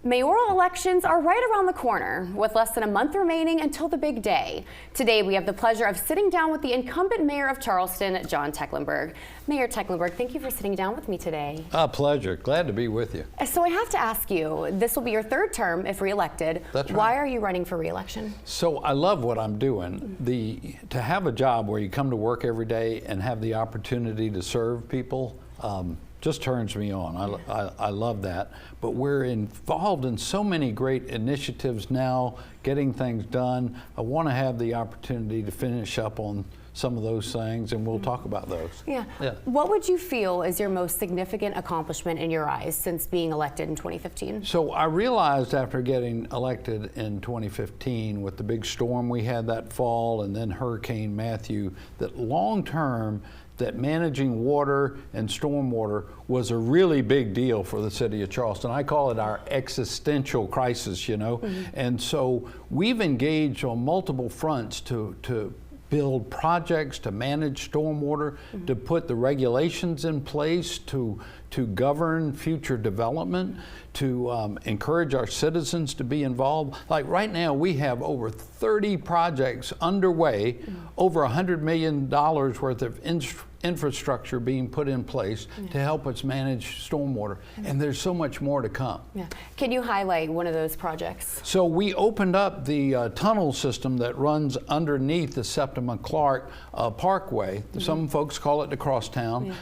Mayoral elections are right around the corner, with less than a month remaining until the big day. Today, we have the pleasure of sitting down with the incumbent mayor of Charleston, John Tecklenburg. Mayor Tecklenburg, thank you for sitting down with me today. A pleasure. Glad to be with you. So I have to ask you, this will be your third term if reelected. That's right. Why are you running for reelection? So I love what I'm doing. To have a job where you come to work every day and have the opportunity to serve people, just turns me on. I love that. But we're involved in so many great initiatives now, getting things done. I want to have the opportunity to finish up on some of those things, and we'll talk about those. Yeah. What would you feel is your most significant accomplishment in your eyes since being elected in 2015? So I realized after getting elected in 2015 with the big storm we had that fall and then Hurricane Matthew, that long term, that managing water and stormwater was a really big deal for the city of Charleston. I call it our existential crisis, you know. And so we've engaged on multiple fronts to build projects, to manage stormwater, to put the regulations in place, to govern future development, to encourage our citizens to be involved. Like right now, we have over 30 projects underway, over $100 million worth of infrastructure being put in place to help us manage stormwater. And there's so much more to come. Can you highlight one of those projects? So we opened up the tunnel system that runs underneath the Septima Clark Parkway. Some folks call it the crosstown.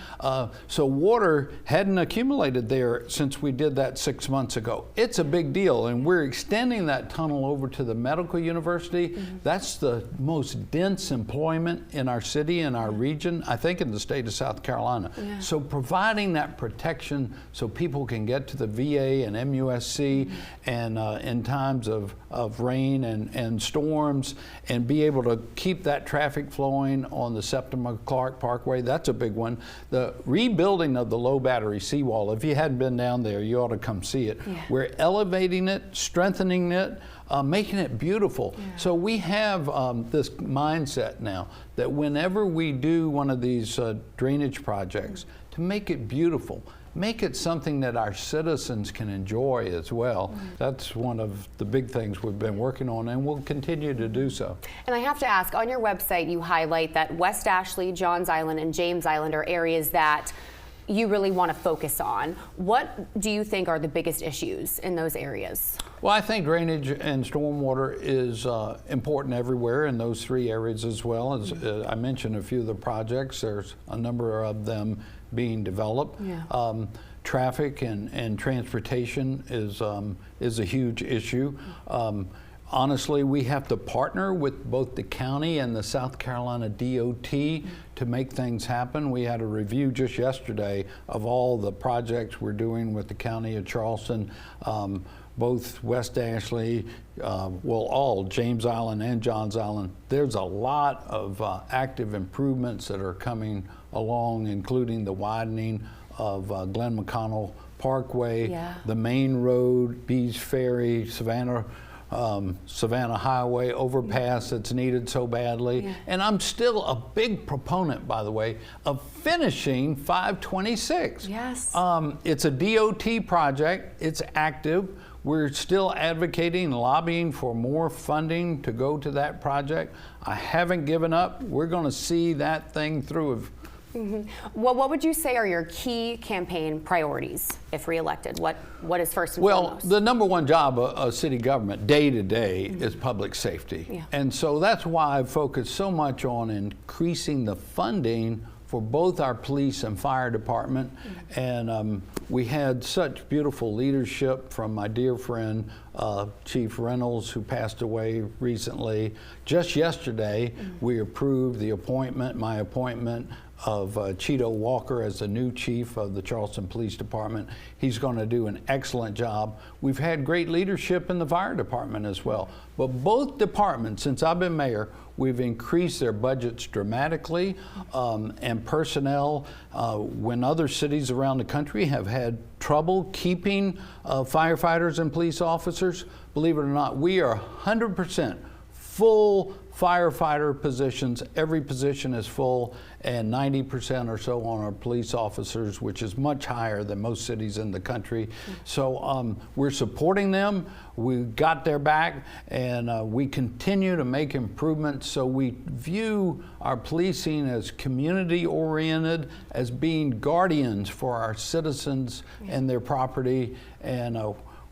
So water hadn't accumulated there since we did that 6 months ago. It's a big deal, and we're extending that tunnel over to the medical university. That's the most dense employment in our city and our region, I think in the state of South Carolina. So providing that protection so people can get to the VA and MUSC and in times of rain and storms, and be able to keep that traffic flowing on the Septima Clark Parkway, that's a big one. The rebuilding of the low battery seawall, if you hadn't been down there, you ought to come see it. We're elevating it, strengthening it, making it beautiful. So we have this mindset now that whenever we do one of these drainage projects, to make it beautiful, make it something that our citizens can enjoy as well. That's one of the big things we've been working on, and we'll continue to do so. And I have to ask, on your website you highlight that West Ashley, Johns Island, and James Island are areas that you really want to focus on. What do you think are the biggest issues in those areas? Well, I think drainage and stormwater is important everywhere in those three areas as well. As I mentioned a few of the projects, there's a number of them being developed. Traffic and transportation is a huge issue. Honestly, we have to partner with both the county and the South Carolina DOT to make things happen. We had a review just yesterday of all the projects we're doing with the county of Charleston, both West Ashley, all James Island and Johns Island. There's a lot of active improvements that are coming along, including the widening of Glen McConnell Parkway, the main road, Bees Ferry, Savannah Highway overpass that's needed so badly. And I'm still a big proponent, by the way, of finishing 526. It's a DOT project. It's active. We're still advocating and lobbying for more funding to go to that project. I haven't given up. We're going to see that thing through. Well, what would you say are your key campaign priorities if reelected? What is first and foremost? Well, the number one job of city government day to day is public safety. And so that's why I've focused so much on increasing the funding for both our police and fire department. And we had such beautiful leadership from my dear friend, Chief Reynolds, who passed away recently. Just yesterday, we approved the appointment, my appointment, of Cheeto Walker as the new chief of the Charleston Police Department. He's going to do an excellent job. We've had great leadership in the fire department as well. But both departments, since I've been mayor, we've increased their budgets dramatically, and personnel, when other cities around the country have had trouble keeping firefighters and police officers, believe it or not, we are 100% full firefighter positions. Every position is full, and 90% or so on our police officers, which is much higher than most cities in the country. So we're supporting them. We got their back, and we continue to make improvements. So we view our policing as community-oriented, as being guardians for our citizens and their property, and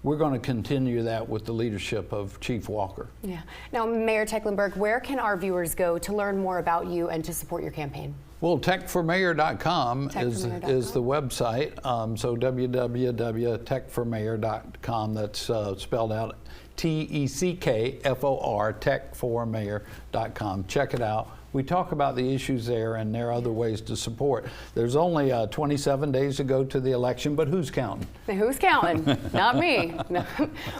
we're going to continue that with the leadership of Chief Walker. Yeah. Now, Mayor Tecklenburg, where can our viewers go to learn more about you and to support your campaign? Well, techformayor.com is the website. So www.techformayor.com. That's spelled out TECKFOR, techformayor.com. Check it out. We talk about the issues there, and there are other ways to support. There's only 27 days to go to the election, but who's counting? Who's counting? Not me. No.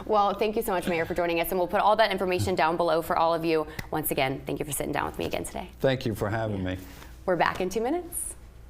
Well, thank you so much, Mayor, for joining us, and we'll put all that information down below for all of you. Once again, thank you for sitting down with me again today. Thank you for having me. We're back in 2 minutes.